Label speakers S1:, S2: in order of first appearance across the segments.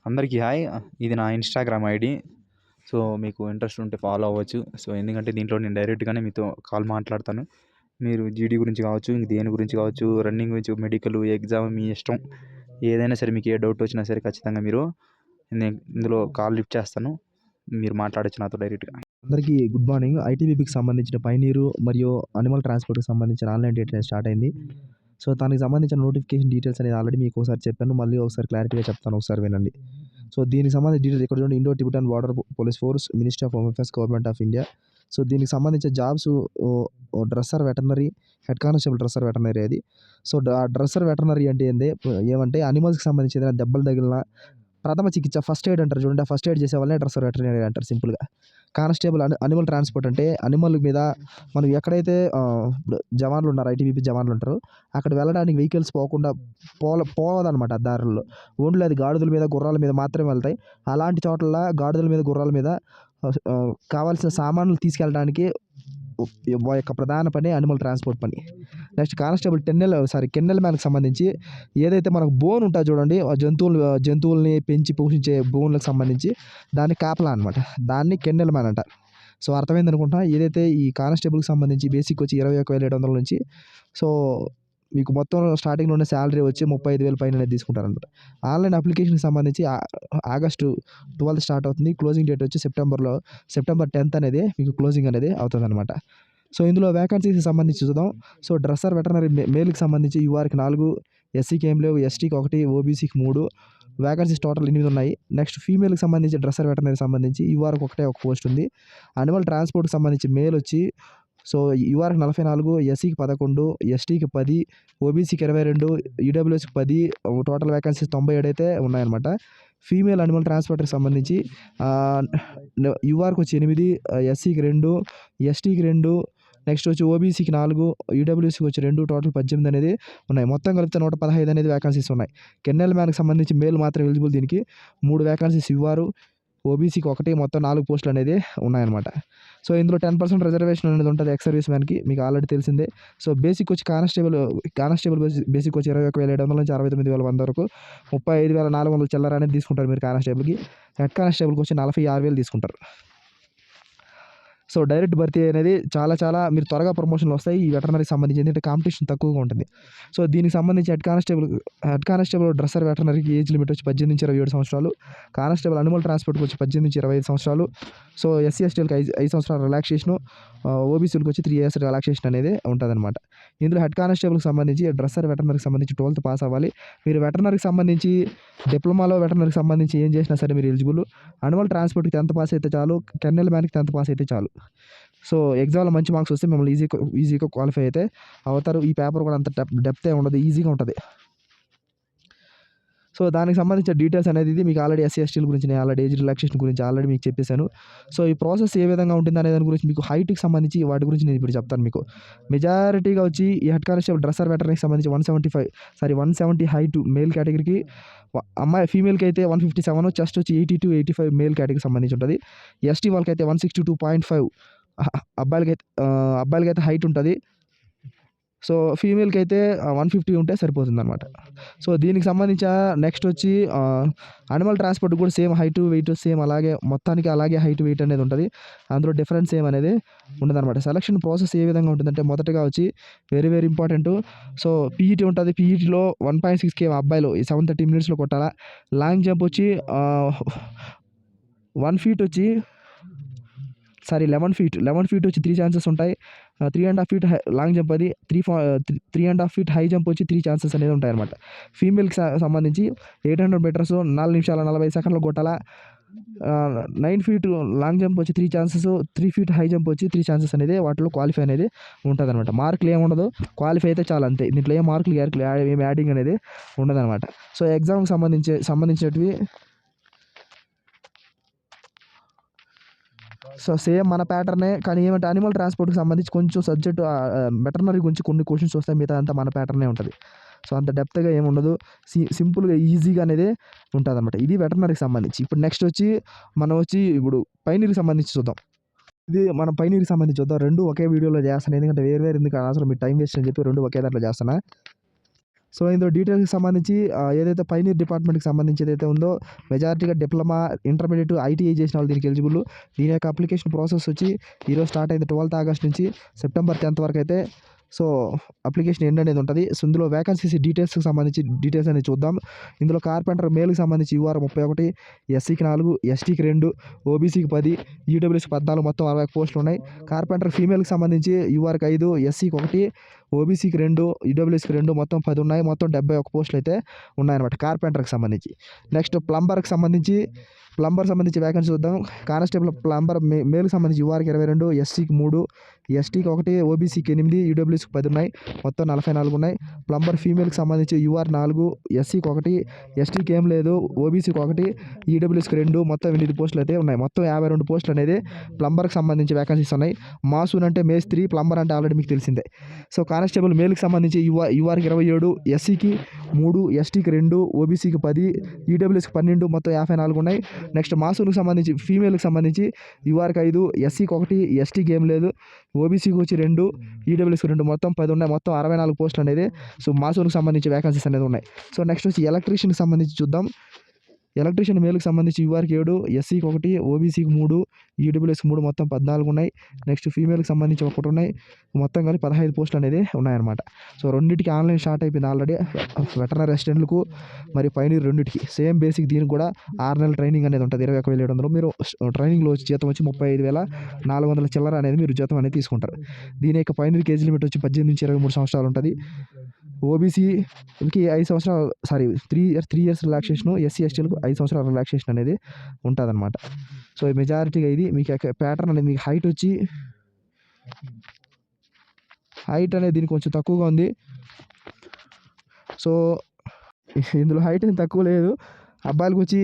S1: అందరికీ హాయ్. ఇది నా ఇన్‌స్టాగ్రామ్ ఐడీ. సో, మీకు ఇంట్రెస్ట్ ఉంటే ఫాలో అవ్వచ్చు. సో, ఎందుకంటే దీంట్లో నేను డైరెక్ట్‌గానే మీతో కాల్ మాట్లాడతాను. మీరు జీడీ గురించి కావచ్చు, ఇంక దేని గురించి కావచ్చు, రన్నింగ్ గురించి, మెడికల్, ఎగ్జామ్ మీ ఇష్టం. ఏదైనా సరే మీకు ఏ డౌట్ వచ్చినా సరే ఖచ్చితంగా మీరు నేను ఇందులో కాల్ లిఫ్ట్ చేస్తాను. మీరు మాట్లాడొచ్చు నాతో డైరెక్ట్‌గా.
S2: అందరికీ గుడ్ మార్నింగ్. ఐటీబీపీకి సంబంధించిన పైనీరు మరియు అనిమల్ ట్రాన్స్‌పోర్ట్‌కి సంబంధించిన ఆన్‌లైన్ డేట్ అనేది స్టార్ట్ అయింది. సో, దానికి సంబంధించిన నోటిఫికేషన్ డీటెయిల్స్ అనేది ఆల్రెడీ మీకు ఒకసారి చెప్పాను. మళ్ళీ ఒకసారి క్లారిటీగా చెప్తాను. ఒకసారి వినండి. సో, దీనికి సంబంధించిన డీటెయిల్స్ ఇక్కడ చూడండి. Indo Tibetan border police force, ministry of home affairs, government of India. So, దీనికి సంబంధించిన jobs dresser veterinary, head constable dresser veterinary అది. సో, డ్రెస్సర్ వెటర్నరీ అంటే ఏమంటే అనిమల్స్‌కి సంబంధించి ఏదైనా దెబ్బలు తగిలినా ప్రథమ చికిత్స ఫస్ట్ ఎయిడ్ అంటారు చూడండి. ఆ ఫస్ట్ ఎయిడ్ చేసే వాళ్ళనే డ్రెస్సర్ వెటర్నరీ అంటారు సింపుల్‌గా. కానిస్టేబుల్ అనిమల్ ట్రాన్స్‌పోర్ట్ అంటే అనిమల్ మీద మనం ఎక్కడైతే ఇప్పుడు జవాన్లు ఉన్నారు, ఐటీబీపీ జవాన్లు ఉంటారు. అక్కడ వెళ్ళడానికి వెహికల్స్ పోకుండా పోవదనమాట దారుల్లో. ఓన్లీ అది గాడిదల మీద, గుర్రాల మీద మాత్రమే వెళ్తాయి. అలాంటి చోట్ల గాడిదల మీద, గుర్రాల మీద కావాల్సిన సామాన్లు తీసుకెళ్ళడానికి యొక్క ప్రధాన పని అనిమల్ ట్రాన్స్‌పోర్ట్ పని. నెక్స్ట్ కానిస్టేబుల్ కెన్నెల్ మ్యాన్‌కి సంబంధించి ఏదైతే మనకు బోన్ ఉంటది చూడండి. ఆ జంతువుల్ని పెంచి పోషించే బోన్‌లకు సంబంధించి దాన్ని కాపలా అనమాట. దాన్ని కెన్నెల్ మ్యాన్ అంటారు. సో, అర్థమైందనుకుంటా. ఏదైతే ఈ కానిస్టేబుల్‌కి సంబంధించి బేసిక్ వచ్చి 21,700 నుంచి సో, మీకు మొత్తం స్టార్టింగ్‌లోనే సాలరీ వచ్చి 35,000 పైననే తీసుకుంటారనమాట. ఆన్‌లైన్ అప్లికేషన్‌కి సంబంధించి ఆగస్టు 12 స్టార్ట్ అవుతుంది. క్లోజింగ్ డేట్ వచ్చి సెప్టెంబర్ 10th అనేది మీకు క్లోజింగ్ అనేది అవుతుందనమాట. సో, ఇందులో వేకెన్సీస్‌కి సంబంధించి చూద్దాం. సో, డ్రెస్సర్ వెటర్నరీ మేల్‌కి సంబంధించి యూఆర్‌కి 4, ఎస్సీకి ఏం లేవు, ఎస్టీకి 1, ఓబీసీకి 3 వేకెన్సీస్ టోటల్ 8 ఉన్నాయి. నెక్స్ట్ ఫీమేల్‌కి సంబంధించి డ్రెస్సర్ వెటర్నరీకి సంబంధించి యూఆర్‌కి ఒకటే ఒక పోస్ట్ ఉంది. అనిమల్ ట్రాన్స్‌పోర్ట్‌కి సంబంధించి మేల్ వచ్చి సో, యూఆర్‌కి 44, ఎస్సీకి 11, ఎస్టీకి 10, ఓబీసీకి 22, ఈడబ్ల్యూఎస్‌కి 10 టోటల్ వేకెన్సీస్ 97 అయితే ఉన్నాయన్నమాట. ఫీమేల్ అనిమల్ ట్రాన్స్‌పోర్ట్‌కి సంబంధించి ఆహ్, యూఆర్‌కి వచ్చి 8, ఎస్సీకి 2, ఎస్టీకి 2 నెక్స్ట్ వచ్చి ఓబీసీకి 4, ఈడబ్ల్యూఎస్‌కి వచ్చి 2 టోటల్ 18 అనేది ఉన్నాయి. మొత్తం కలిపితే 115 అనేది వేకెన్సీస్ ఉన్నాయి. కెన్నెల్ మ్యాన్‌కి సంబంధించి మేల్ మాత్రం ఎలిజిబుల్ దీనికి. 3 వేకెన్సీస్ యూఆర్, ఓబీసీకి 1 మొత్తం 4 పోస్టులు అనేది ఉన్నాయన్నమాట. సో, ఇందులో 10% రిజర్వేషన్ అనేది ఉంటుంది ఎక్స్ సర్వీస్ మ్యాన్‌కి. మీకు ఆల్రెడీ తెలిసిందే. సో, బేసిక్ వచ్చి కానిస్టేబుల్ బేసిక్ వచ్చి 21,700 నుంచి 69,100 వరకు 35,400 చిల్లర అనేది తీసుకుంటారు మీరు కానిస్టేబుల్‌కి. హెడ్ కానిస్టేబుల్‌కి వచ్చి 46,000 తీసుకుంటారు. సో, డైరెక్ట్ భర్తీ అనేది చాలా మీరు త్వరగా ప్రమోషన్‌లు వస్తాయి. ఈ వెటర్నరీకి సంబంధించి ఎందుకంటే కాంపిటీషన్ తక్కువగా ఉంటుంది. సో, దీనికి సంబంధించి హెడ్ కానిస్టేబుల్ డ్రెస్సర్ వెటర్నరీకి ఏజ్ లిమిట్ వచ్చి 18-27 సంవత్సరాలు. కానిస్టేబుల్ అనిమల్ ట్రాన్స్‌పోర్ట్‌కి వచ్చి 18-25 సంవత్సరాలు. సో, ఎస్సీ, ఎస్టీలకి 5 సంవత్సరాల రిలాక్సేషను. ఓబీసీలకి వచ్చి 3 ఇయర్స్ రిలాక్సేషన్ అనేది ఉంటదనమాట. ఇందులో హెడ్ కానిస్టేబుల్‌కి సంబంధించి డ్రెస్సర్ వెటర్నరీకి సంబంధించి 12th పాస్ అవ్వాలి. మీరు వెటర్నరీకి సంబంధించి డిప్లొమాలో వెటర్నరీకి సంబంధించి ఏం చేసినా సరే మీరు ఎలిజిబుల్. అనిమల్ ట్రాన్స్‌పోర్ట్‌కి 10th పాస్ అయితే చాలు. కెన్నెల్ మ్యాన్‌కి 10th పాస్ అయితే చాలు. సో, ఎగ్జామ్‌లో మంచి మార్క్స్ వస్తే మిమ్మల్ని ఈజీగా క్వాలిఫై అయితే అవుతారు. ఈ పేపర్ కూడా అంత డెప్త్ ఏమి ఉండదు. ఈజీగా ఉంటది. సో, దానికి సంబంధించిన డీటెయిల్స్ అనేది ఇది మీకు ఆల్రెడీ ఎస్సీ, ఎస్టీల గురించి నేను ఆల్రెడీ ఏజ్ రిలాక్సేషన్ గురించి ఆల్రెడీ మీకు చెప్పేసాను. సో, ఈ ప్రాసెస్ ఏ విధంగా ఉంటుందనే దాని గురించి మీకు హైట్‌కి సంబంధించి వాటి గురించి నేను ఇప్పుడు చెప్తాను మీకు. మెజారిటీగా వచ్చి ఈ హెడ్ కానిస్టేబుల్ డ్రెస్సర్ వెటర్నరీకి సంబంధించి 170 హైట్ మేల్ కేటగిరీకి, ఫీమేల్‌కి అయితే 157, చెస్ట్ వచ్చి 80-85 మేల్ కేటగిరీకి సంబంధించి ఉంటది. ఎస్టీ వాళ్ళకైతే 162.5 అబ్బాయిలకైతే హైట్ ఉంటది. సో, ఫీమేల్‌కి అయితే 150 ఉంటే సరిపోతుందనమాట. సో, దీనికి సంబంధించి నెక్స్ట్ వచ్చి అనిమల్ ట్రాన్స్‌పోర్ట్ కూడా సేమ్ హైట్, వెయిట్ సేమ్ అలాగే మొత్తానికి అలాగే హైట్, వెయిట్ అనేది ఉంటది. అందులో డిఫరెన్స్ అనేది ఉండదనమాట. సెలక్షన్ ప్రాసెస్ ఏ విధంగా ఉంటుందంటే మొదటగా వచ్చి వెరీ ఇంపార్టెంటు. సో, పీఈటీ ఉంటది. పీఈటీలో 1.6 కేఎం అబ్బాయిలు 730 మినిట్స్‌లో కొట్టాలా. లాంగ్ జంప్ వచ్చి 1 ఫీట్ వచ్చి 11 ఫీట్ వచ్చి 3 ఛాన్సెస్ ఉంటాయి. 3.5 ఫీట్ లాంగ్ జంప్ అది. 3.5 ఫీట్ హై జంప్ వచ్చి 3 ఛాన్సెస్ అనేది ఉంటాయన్నమాట. ఫీమేల్‌కి సంబంధించి 800 మీటర్స్ 4 నిమిషాల 40 సెకండ్లు కొట్టాలా. 9 ఫీట్ లాంగ్ జంప్ వచ్చి 3 ఛాన్సెస్, 3 ఫీట్ హై జంప్ వచ్చి 3 ఛాన్సెస్ అనేది వాటిలో క్వాలిఫై అనేది ఉంటదనమాట. మార్కులు ఏమి ఉండదు. క్వాలిఫై అయితే చాలు అంతే. దీంట్లో ఏం మార్కులు ఏం యాడింగ్ అనేది ఉండదనమాట. సో, ఎగ్జామ్‌కి సంబంధించినటివి సో, సేమ్ మన ప్యాటర్నే. కానీ ఏమంటే అనిమల్ ట్రాన్స్‌పోర్ట్‌కి సంబంధించి కొంచెం సబ్జెక్ట్ వెటర్నరీ గురించి కొన్ని క్వెషన్స్ వస్తాయి. మిగతా అంతా మన ప్యాటర్నే ఉంటది. సో, అంత డెప్త్‌గా ఏమి ఉండదు. సింపుల్‌గా ఈజీగా అనేది ఉంటదనమాట. ఇది వెటర్నరీకి సంబంధించి. ఇప్పుడు నెక్స్ట్ వచ్చి ఇప్పుడు పైనీర్‌కి సంబంధించి చూద్దాం. ఇది మనం పైనీర్‌కి సంబంధించి చూద్దాం. 2 ఒకే వీడియోలో చేస్తాను. ఎందుకంటే వేరు ఎందుకు అనవసరం మీరు టైం వేస్ట్ అని చెప్పి 2 ఒకే దాంట్లో చేస్తున్నా. సో ఇందులో డీటెయిల్స్కి సంబంధించి ఏదైతే పైనీర్ డిపార్ట్మెంట్కి సంబంధించి ఏదైతే ఉందో మెజారిటీగా డిప్లొమా ఇంటర్మీడియట్ ఐటీఐ చేసిన వాళ్ళు దీనికి ఎలిజిబుల్. దీని యొక్క అప్లికేషన్ ప్రాసెస్ వచ్చి ఈరోజు స్టార్ట్ అయింది 12th ఆగస్ట్ నుంచి సెప్టెంబర్ 10th వరకు అయితే. సో అప్లికేషన్ ఎండ్ అనేది ఉంటుంది. సో ఇందులో వేకెన్సీస్ డీటెయిల్స్కి సంబంధించి డీటెయిల్స్ అనేది చూద్దాం. ఇందులో కార్పెంటర్ మేల్కి సంబంధించి యూఆర్ 31, ఎస్సీకి 4, ఎస్టీకి 2, ఓబీసీకి 10, ఈడబ్ల్యూఎస్కి 14, మొత్తం 60 పోస్టులు ఉన్నాయి. కార్పెంటర్ ఫీమేల్కి సంబంధించి యూఆర్కి 5, ఎస్సీకి 1, ఓబీసీకి 2, ఈడబ్ల్యూఎస్కి 2, మొత్తం 10 ఉన్నాయి. మొత్తం 71 పోస్టులు అయితే ఉన్నాయన్నమాట కార్పెంటర్కి సంబంధించి. నెక్స్ట్ ప్లంబర్కి సంబంధించి వేకెన్సీ చూద్దాం. కానిస్టేబుల్ ప్లంబర్ మేల్కి సంబంధించి యూఆర్కి 22, ఎస్సీకి 3, ఎస్టీకి 1, ఓబీసీకి 8, ఈడబ్ల్యూఎస్కి 10 ఉన్నాయి. మొత్తం 44 ఉన్నాయి. ప్లంబర్ ఫీమేల్కి సంబంధించి యూఆర్ 4, ఎస్సీకి 1, ఎస్టీకి ఏం లేదు, ఓబీసీకి 1, ఈడబ్ల్యూఎస్కి 2, మొత్తం 8 పోస్టులు అయితే ఉన్నాయి. మొత్తం 52 పోస్టులు అనేది ప్లంబర్కి సంబంధించి వేకెన్సీస్ ఉన్నాయి. మాసూన్ అంటే మేస్త్రి, ప్లంబర్ అంటే ఆల్రెడీ మీకు తెలిసిందే. సో కానిస్టేబుల్ మేల్కి సంబంధించి యూఆర్కి 27, ఎస్సీకి 3, ఎస్టీకి 2, ఓబీసీకి 10, ఈడబ్ల్యూఎస్కి 12, మొత్తం 54 ఉన్నాయి. నెక్స్ట్ మాసూన్కి సంబంధించి ఫీమేల్కి సంబంధించి యూఆర్కి 5, ఎస్సీకి 1, ఎస్టీకి ఏం లేదు, ఓబీసీకి వచ్చి 2, ఈడబ్ల్యూఎస్కి 2, మొత్తం 10 ఉన్నాయి. మొత్తం 64 పోస్టులు అనేది సో మాసూన్కి సంబంధించి వేకెన్సీస్ అనేది ఉన్నాయి. సో నెక్స్ట్ వచ్చి ఎలక్ట్రీషియన్కి సంబంధించి చూద్దాం. ఎలక్ట్రీషియన్ మేల్కి సంబంధించి యూఆర్కి 7, ఎస్సీకి 1, ఓబీసీకి 3, ఈడబ్ల్యూఎస్కి 3, మొత్తం 14 ఉన్నాయి. నెక్స్ట్ ఫీమేల్కి సంబంధించి 1 ఉన్నాయి. మొత్తం కలిపి 15 పోస్టులు అనేది ఉన్నాయన్నమాట. సో రెండింటికి ఆన్లైన్ స్టార్ట్ అయిపోయింది ఆల్రెడీ. వెటర్నరీ అసిస్టెంట్లకు మరియు పైనీర్ రెండింటికి సేమ్ బేసిక్. దీనికి కూడా 6 నెలల ట్రైనింగ్ అనేది ఉంటుంది. 21,700 మీరు ట్రైనింగ్లో జీతం వచ్చి 35,400 చిల్లర అనేది మీరు జీతం అనేది తీసుకుంటారు. దీని యొక్క పైనీర్కి ఏజ్ లిమిట్ వచ్చి 18 నుంచి 23 సంవత్సరాలు ఉంటుంది. ఓబీసీకి 5 సంవత్సరాలు 3 ఇయర్స్ రిలాక్సేషన్, ఎస్సీ ఎస్టీలకు 5 సంవత్సరాల రిలాక్సేషన్ అనేది ఉంటుందన్నమాట. సో మెజారిటీగా ఇది మీకు ప్యాటర్న్ అనేది మీకు హైట్ అనేది దీనికి కొంచెం తక్కువగా ఉంది. సో ఇందులో హైట్ అనేది తక్కువ లేదు. అబ్బాయిలకు వచ్చి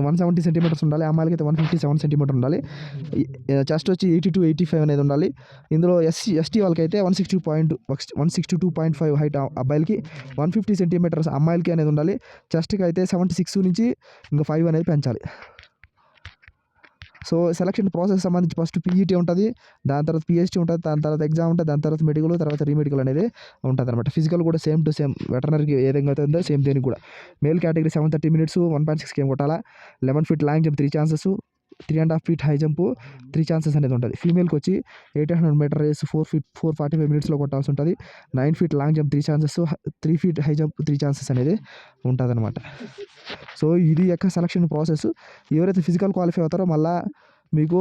S2: 170 సెంటీమీటర్స్ ఉండాలి, అమ్మాయిలకి అయితే 157 సెంటీమీటర్ ఉండాలి. చెస్ట్ వచ్చి 82-85 అనేది ఉండాలి. ఇందులో ఎస్టీ వాళ్ళకైతే 162.5 హైట్ అబ్బాయిలకి, 150 సెంటీమీటర్స్ అమ్మాయిలకి అనేది ఉండాలి. చెస్ట్కి అయితే 76 నుంచి ఇంకా 5 అనేది పెంచాలి. సో సెలక్షన్ ప్రాసెస్ సంబంధించి ఫస్ట్ పీఈటీ ఉంటుంది, దాని తర్వాత పిహెచ్టీ ఉంటుంది, దాని తర్వాత ఎగ్జామ్ ఉంటుంది, దాని తర్వాత మెడికల్, తర్వాత రీమెడికల్ అనేది ఉంటుంది అనమాట. ఫిజికల్ కూడా సేమ్ టు సేమ్ వెటర్నరీకి ఏ విధంగా అవుతుందో సేమ్ దీనికి కూడా. మేల్ కేటగిరీ 730 minutes, 1.6 km కొట్టాలా. 11 feet long jump 3 chances, 3.5 feet high jump 3 chances అనేది ఉంటుంది. ఫీమేల్కి వచ్చి 800 meter రేస్ 4:45 minutesలో కొట్టాల్సి ఉంటుంది. 9 feet long jump 3 chances, 3 feet high jump 3 chances అనేది ఉంటుంది అనమాట. సో ఇది యొక్క సెలక్షన్ ప్రాసెస్. ఎవరైతే ఫిజికల్ క్వాలిఫై అవుతారో మళ్ళీ మీకు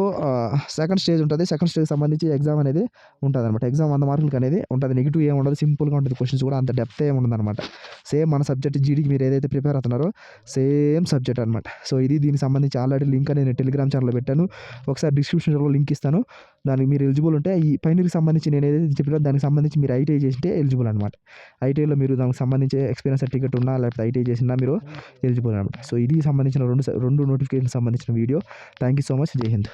S2: సెకండ్ స్టేజ్ ఉంటుంది. సెకండ్ స్టేజ్ సంబంధించి ఎగ్జామ్ అనేది ఉంటుంది అనమాట. ఎగ్జామ్ 100 మార్కులకి అనేది ఉంటుంది. నెగిటివ్ ఏమి ఉండదు, సింపుల్గా ఉంటుంది. క్వశ్చన్స్ కూడా అంత డెప్త్ ఏమి ఉండదు అనమాట. సేమ్ మన సబ్జెక్ట్ జీడీకి మీరు ఏదైతే ప్రిపేర్ అవుతున్నారో సేమ్ సబ్జెక్ట్ అనమాట. సో ఇది దీనికి సంబంధించి ఆల్రెడీ లింక్ అనేది నేను టెలిగ్రామ్ ఛానల్లో పెట్టాను. ఒకసారి డిస్క్రిప్షన్లో లింక్ ఇస్తాను. దానికి మీరు ఎలిజిబుల్ ఉంటే ఈ పైనీర్కి సంబంధించి నేను ఏదైతే చెప్పినా దానికి సంబంధించి మీరు ఐటీఐ చేసింటే ఎలిజిబుల్ అనమాట. ఐటీఐలో మీరు దానికి సంబంధించి ఎక్స్పీరియన్స్ సర్టిఫికేట్ ఉన్నా లేకపోతే ఐటీఐ చేసినా మీరు ఎలిజిబుల్ అనమాట. సో ఇది సంబంధించిన రెండు నోటిఫికేషన్ సంబంధించిన video. Thank you so much. జై హింద్.